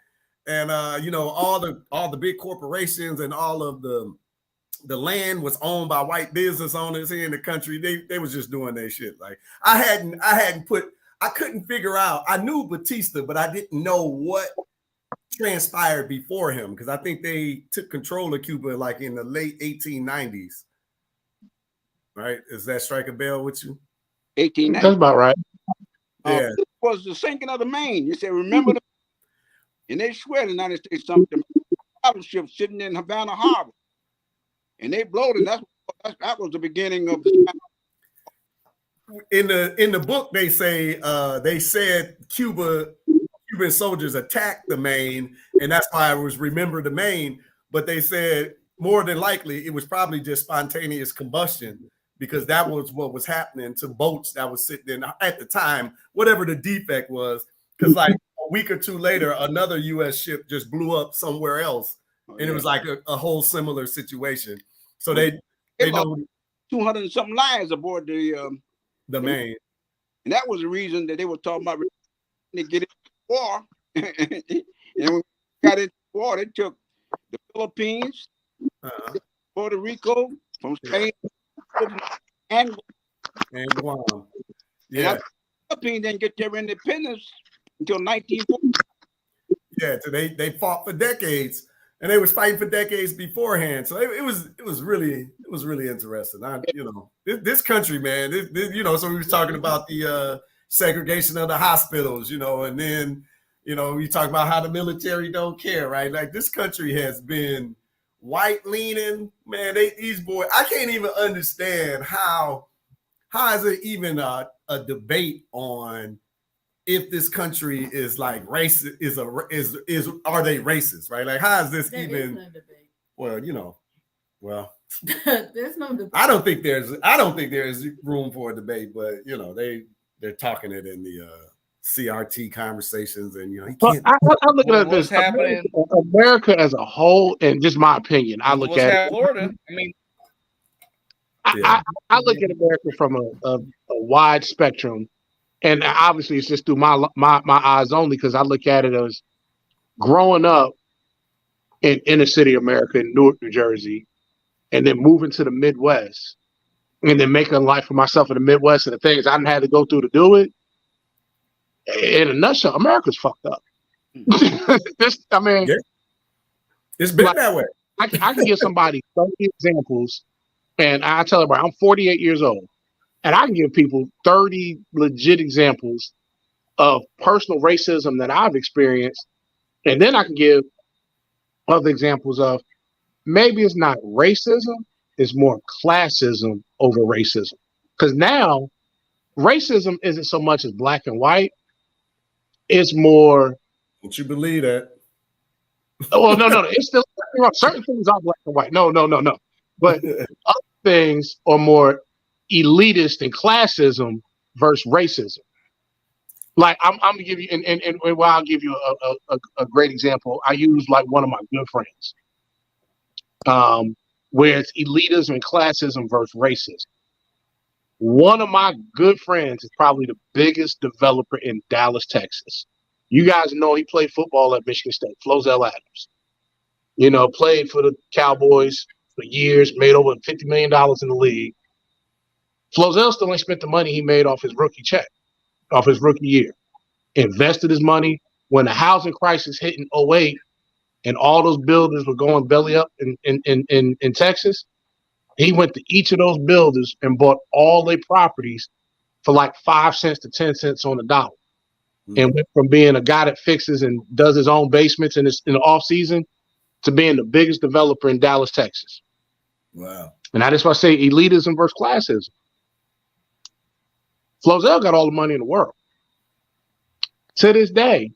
And, all the big corporations and all of the land was owned by white business owners here in the country. They was just doing their shit. Like I couldn't figure out. I knew Batista, but I didn't know what transpired before him, because I think they took control of Cuba in the late 1890s. Right? Does that strike a bell with you? 1890. That's about right. Yeah. It was the sinking of the Maine. You said, remember and they swear the United States sunk the battleship sitting in Havana Harbor. And they blowed it. That was the beginning of the in the book. They said Cuban soldiers attacked the Maine, and that's why it was Remember the Maine. But they said more than likely it was probably just spontaneous combustion, because that was what was happening to boats that was sitting in at the time, whatever the defect was. Because a week or two later, another U.S. ship just blew up somewhere else, and it was a whole similar situation. So they know 200 and something lives aboard the Maine, and that was the reason that they were talking about to get into war. And when we got into war, they took the Philippines, Puerto Rico, from Spain, and Guam. Yeah, and the Philippines didn't get their independence until 1940. Yeah, so they fought for decades, and they was fighting for decades beforehand. So it was really was really interesting. This country, man, so we was talking about the segregation of the hospitals, and then, we talk about how the military don't care, right? Like this country has been white leaning, man. These boys, I can't even understand how is it even a debate on if this country is like racist, are they racist, right? Like how is this there even? Is no debate. Well, there's no debate. I don't think there's room for a debate, but they're talking it in the CRT conversations, and you can't. I look at what's this happening? America as a whole, and just my opinion. I look at it. Florida. I mean, I look at America from a wide spectrum, and obviously it's just through my eyes only, because I look at it as growing up in inner city America in Newark, New Jersey, and then moving to the Midwest, and then making a life for myself in the Midwest, and the things I didn't have to go through to do it. In a nutshell, America's fucked up. It's been that way. I can give somebody 30 examples, and I tell everybody I'm 48 years old, and I can give people 30 legit examples of personal racism that I've experienced, and then I can give other examples of maybe it's not racism, it's more classism over racism. Because now racism isn't so much as black and white, it's more. Don't you believe that? Well, no. It's still certain things are black and white. No. But other things are more elitist and classism versus racism. Like I'm gonna give you, and while I'll give you a great example, I use like one of my good friends, where it's elitism and classism versus racism. One of my good friends is probably the biggest developer in Dallas, Texas. You guys know he played football at Michigan State, Flozell Adams. Played for the Cowboys for years, made over $50 million in the league. Flozell still ain't spent the money he made off his rookie check, off his rookie year. Invested his money. When the housing crisis hit in 2008 and all those builders were going belly up in Texas, he went to each of those builders and bought all their properties for like 5 cents to 10 cents on the dollar. And went from being a guy that fixes and does his own basements in the off season to being the biggest developer in Dallas, Texas. Wow. And that's why I say elitism versus classism. Flozell got all the money in the world. To this day,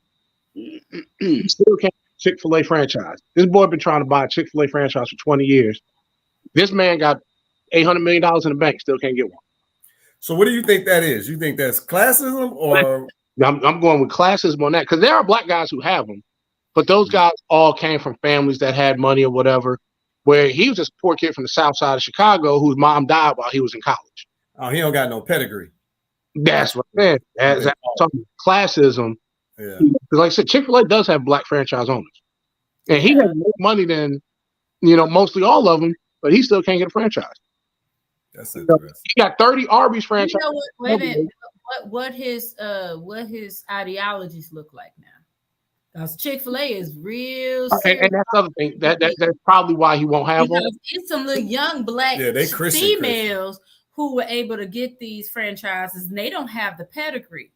he still can't get a Chick-fil-A franchise. This boy been trying to buy a Chick-fil-A franchise for 20 years. This man got $800 million in the bank, still can't get one. So what do you think that is? You think that's classism, or? I'm going with classism on that, because there are black guys who have them, but those guys all came from families that had money or whatever, where he was just a poor kid from the south side of Chicago whose mom died while he was in college. Oh, he don't got no pedigree. That's what I'm saying. That's talking classism. Yeah. Because like I said, Chick-fil-A does have black franchise owners. And he has more money than, mostly all of them, but he still can't get a franchise. That's interesting. He got 30 Arby's franchises. Wait a minute. What his ideologies look like now? Because Chick-fil-A is real serious. And that's the other thing. That's probably why he won't have one. It's some little young black females who were able to get these franchises, and they don't have the pedigree.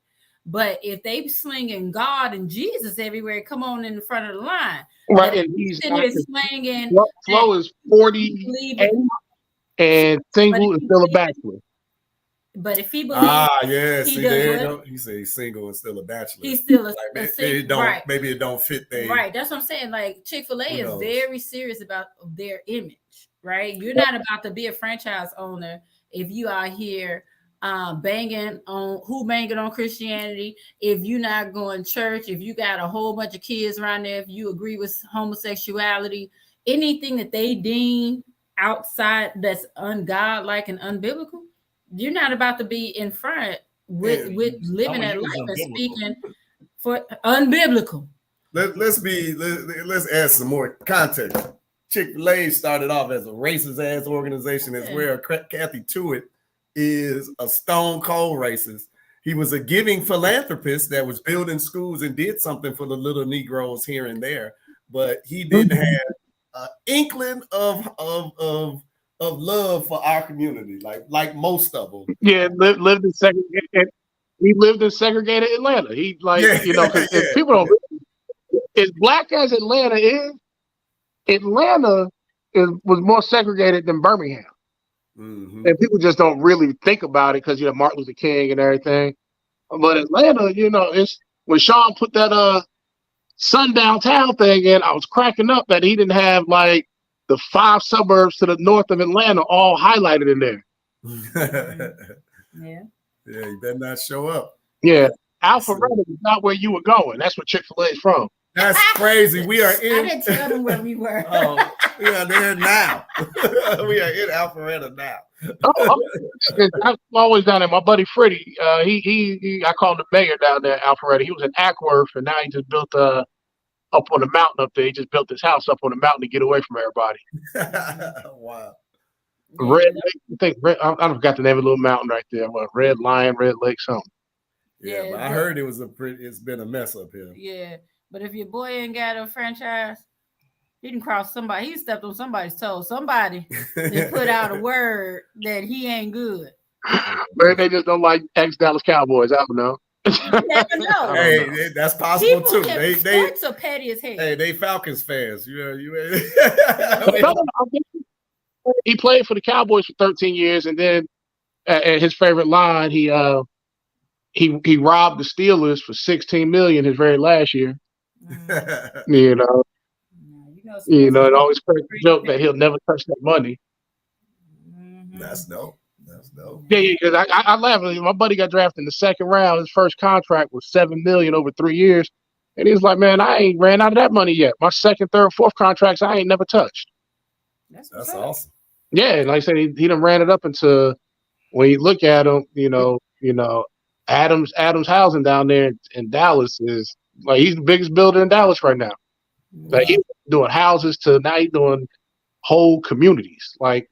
But if they slinging God and Jesus everywhere, come on in the front of the line. Right, and he's slinging. Flo is 40 and single and still a bachelor. But if he believes, he said he's single and still a bachelor. He's still maybe it don't fit there. Right, that's what I'm saying. Like Chick-fil-A is very serious about their image, right? You're not about to be a franchise owner if you are here banging on Christianity, if you're not going to church, if you got a whole bunch of kids around there, if you agree with homosexuality, anything that they deem outside that's ungodlike and unbiblical, you're not about to be in front with living that life and speaking for unbiblical. Let's add some more context. Chick-fil-A started off as a racist ass organization as well. Kathy Tuitt is a stone cold racist. He was a giving philanthropist that was building schools and did something for the little Negroes here and there, but he didn't have an inkling of of love for our community, like most of them. Yeah, lived in segregated. He lived in segregated Atlanta. He because people don't. As black as Atlanta is, Atlanta was more segregated than Birmingham, and people just don't really think about it because you have Martin Luther King and everything. But Atlanta, it's when Sean put that sundown town thing in, I was cracking up that he didn't have like the 5 suburbs to the north of Atlanta all highlighted in there. Yeah. Yeah, you better not show up. Yeah, Alpharetta is not where you were going. That's where Chick-fil-A is from. That's crazy. We are in. I didn't tell them where we were. Oh, we are there now. We are in Alpharetta now. I'm always down there. My buddy Freddie, I call him the mayor down there, Alpharetta. He was in Ackworth, and now he just built up on the mountain up there. He just built his house up on the mountain to get away from everybody. Wow. Red Lake, I forgot the name of the little mountain right there. What, Red Lion, Red Lake, something. Yeah, but I heard it's been a mess up here. Yeah, but if your boy ain't got a franchise, he can cross somebody. He stepped on somebody's toe. Somebody they put out a word that he ain't good. Maybe they just don't like ex-Dallas Cowboys. I don't know. You never know. Hey, that's possible too. Sports are petty as hell. Hey, they Falcons fans. He played for the Cowboys for 13 years, and then his favorite line, he robbed the Steelers for $16 million his very last year. It always cracks the joke that he'll never touch that money. That's dope. That's dope. Yeah, because I laugh. My buddy got drafted in the second round. His first contract was $7 million over 3 years, and he was like, "Man, I ain't ran out of that money yet. My second, third, fourth contracts, I ain't never touched." That's awesome. Yeah, and like I said, he done ran it up into when you look at him, Adams Housing down there in Dallas is like he's the biggest builder in Dallas right now. Wow. Like he's doing houses to now he's doing whole communities. Like,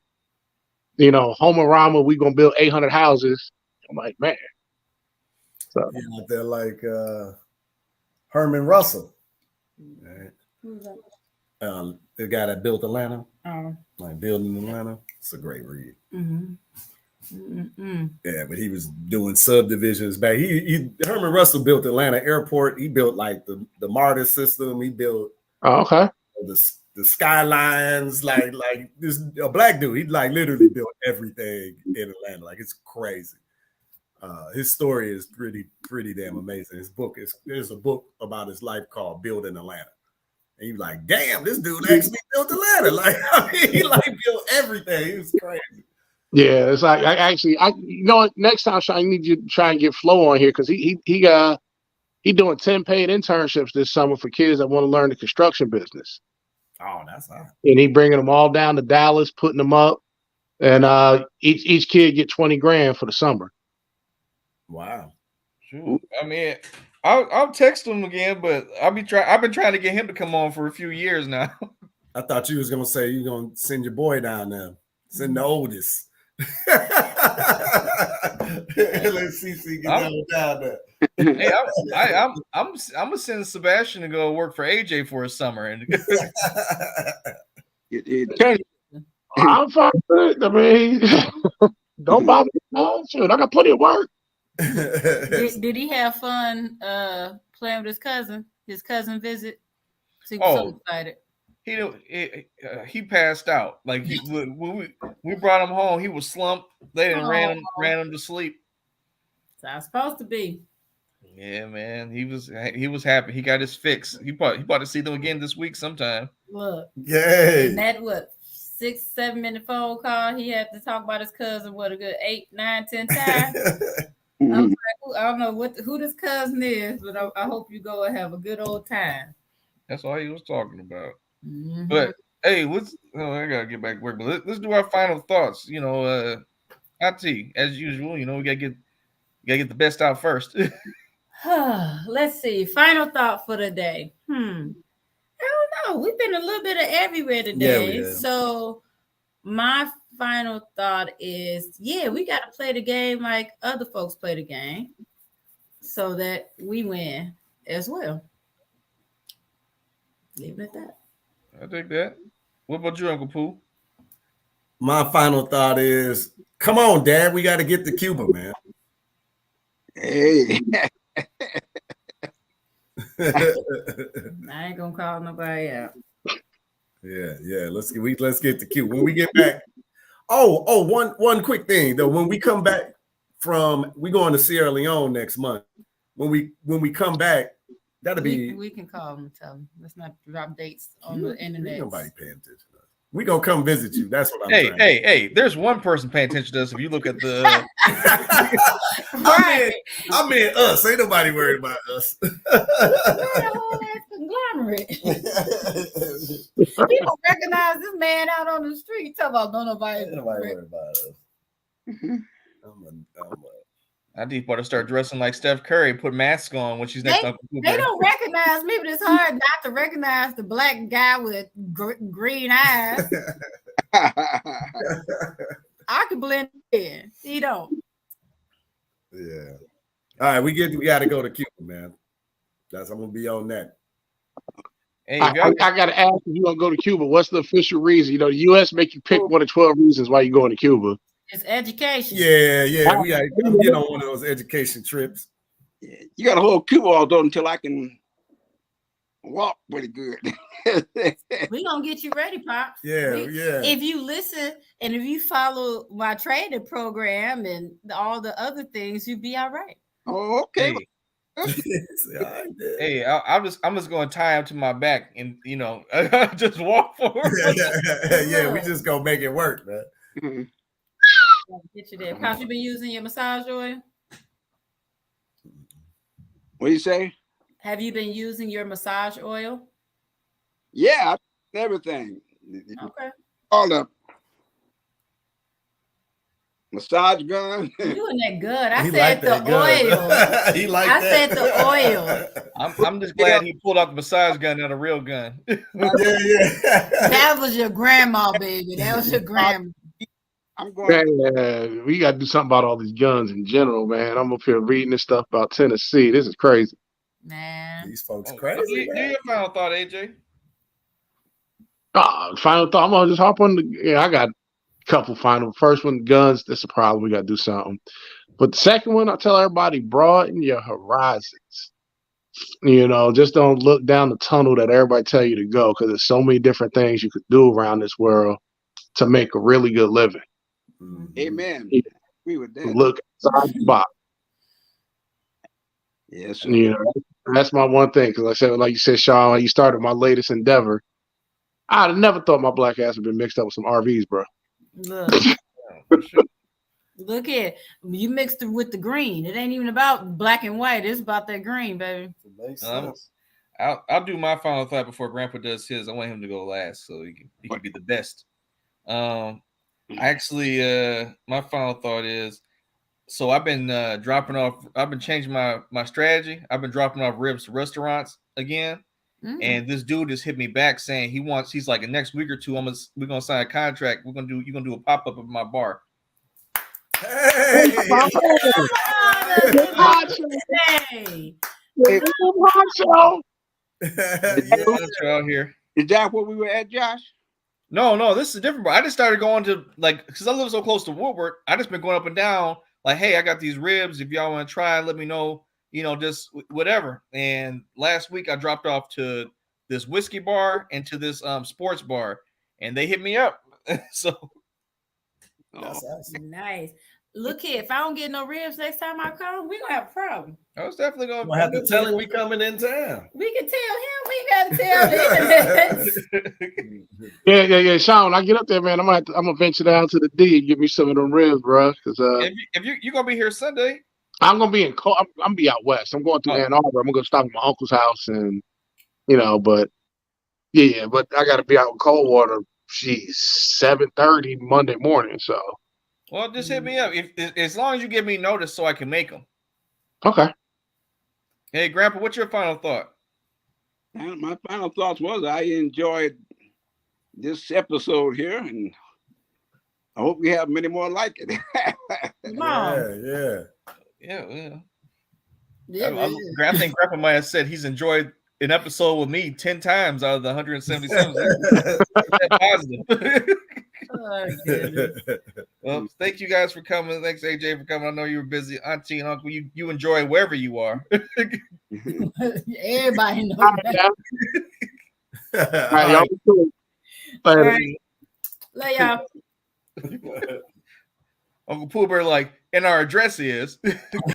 Homerama, we gonna build 800 houses. I'm like, man. So they're like Herman Russell. Right? Who's that? The guy that built Atlanta. Oh. Like Building Atlanta. It's a great read. Mm-hmm. Mm-hmm. Yeah, but he was doing subdivisions back. Herman Russell built Atlanta Airport. He built like the MARTA system. He built the skylines. Like this a black dude. He like literally built everything in Atlanta. Like it's crazy. His story is pretty damn amazing. There's a book about his life called Building Atlanta. And you're like, damn, this dude actually built Atlanta. Like, he built everything. He was crazy. Yeah, it's like next time, Sean, you need to try and get Flo on here because he doing 10 paid internships this summer for kids that want to learn the construction business. Oh, that's hot. And he bringing them all down to Dallas, putting them up, and each kid get $20,000 for the summer. Wow. Shoot. I mean, I'll text him again, but I've been trying to get him to come on for a few years now. I thought you was gonna say you're gonna send your boy down there. Send the oldest. Let's CC get down there. Hey, I'm gonna send Sebastian to go work for AJ for a summer. And I'm fine with it. I mean, don't bother me. No, shoot, I got plenty of work. Did he have fun playing with his cousin? His cousin visit? So he was so excited. He passed out. Like when we brought him home, he was slumped. They didn't ran him to sleep. That's supposed to be. Yeah, man. He was happy. He got his fix. He about to see them again this week sometime. Look. Yay. And that 6-7 minute phone call. He had to talk about his cousin a good 8, 9, 10 times. I was like, I don't know who this cousin is, but I hope you go and have a good old time. That's all he was talking about. Mm-hmm. But hey, I gotta get back to work. But let's do our final thoughts. IT, as usual. We gotta get the best out first. Let's see. Final thought for the day. I don't know. We've been a little bit of everywhere today. Yeah, so my final thought is, we got to play the game like other folks play the game so that we win as well. Leave it at that. I think that. What about you, Uncle Pooh? my final thought is, come on, Dad, we got to get to Cuba, man. Hey. I ain't gonna call nobody out. Yeah. Let's get to Cuba when we get back. One quick thing though. When we come back we going to Sierra Leone next month. When we come back, that'll be. We can call them and tell them. Let's not drop dates on the internet. Nobody paying attention. We gonna come visit you. That's what I'm saying. Hey, there's one person paying attention to us. If you look at the I mean us. Ain't nobody worried about us. Conglomerate. He don't recognize this man out on the street. Talk about nobody worried about us. Mm-hmm. I need to start dressing like Steph Curry, put masks on when she's next to Uncle Cooper. They don't recognize me, but it's hard not to recognize the black guy with green eyes. I can blend in. He don't. Yeah. All right, we got to go to Cuba, man. I'm gonna be on that. Hey, I got to ask if you want to go to Cuba. What's the official reason? You know, the U.S. make you pick one of 12 reasons why you're going to Cuba. It's education. Yeah. We got to get on one of those education trips. Yeah, you got to hold Cuba although until I can walk pretty good. We gonna get you ready, Pops. Yeah. If you listen and if you follow my training program and all the other things, you'll be all right. Oh, okay. Hey, I'm just going to tie him to my back and just walk forward. Yeah, we just gonna make it work, man. Mm-hmm. Get you there. Pops, you been using your massage oil? What do you say? Have you been using your massage oil? Yeah, everything. Okay. All the massage gun. You're doing that good. I He said the oil. He like I that. said the oil. I'm just glad he pulled out the massage gun, not a real gun. Yeah. That was your grandma, baby. That was your grandma. I'm going. Man, we got to do something about all these guns in general, man. I'm up here reading this stuff about Tennessee. This is crazy. Man. These folks crazy. Do your final thought, AJ. Final thought. I'm gonna just hop on I got a couple final. First one, guns. That's a problem. We got to do something. But the second one, I tell everybody, broaden your horizons. You know, just don't look down the tunnel that everybody tell you to go, because there's so many different things you could do around this world to make a really good living. Amen. Agree with that. Look outside the box. Yes. You know, that's my one thing. Because I said, like you said, Sean, when you started my latest endeavor, I'd have never thought my black ass would been mixed up with some RVs, bro. Look here. You mixed it with the green. It ain't even about black and white. It's about that green, baby. I'll do my final thought before Grandpa does his. I want him to go last so he can be the best. Actually, my final thought is, so I've been I've been changing my strategy. I've been dropping off ribs to restaurants again. And this dude just hit me back saying he's like, in next week or two, we're gonna sign a contract. You're gonna do a pop-up of my bar. Hey. Out here. Is that where we were at, Josh? No, this is a different bar. I just started going to, like, because I live so close to Woodward, I just been going up and down, like, hey, I got these ribs. If y'all want to try, let me know, just whatever. And last week I dropped off to this whiskey bar and to this sports bar, and they hit me up. So that's awesome. Nice. Look here, if I don't get no ribs next time I come, we're gonna have a problem. I was definitely gonna have to tell him we coming in town. We can tell him. We gotta tell the internet. Yeah. Sean, when I get up there, man, I'm gonna venture down to the D and give me some of them ribs, bro. Because if you're gonna be here Sunday, I'm gonna be I'm gonna be out west. I'm going to Ann Arbor. I'm gonna stop at my uncle's house, and but but I gotta be out in Coldwater. She's 7:30 Monday morning, so. Well, just hit me up as long as you give me notice so I can make them. Okay. Hey, Grandpa, what's your final thought? My final thoughts was I enjoyed this episode here, and I hope we have many more like it. Yeah. I think Grandpa might have said he's enjoyed an episode with me 10 times out of the 177. That's positive. Oh, goodness. Well, thank you guys for coming. Thanks, AJ, for coming. I know you were busy. Auntie and Uncle, you enjoy wherever you are. Everybody knows All right, that. now. All right, y'all. Be cool. All Later. right. Lay y'all. Uncle Pooh Bear, like, and our address is.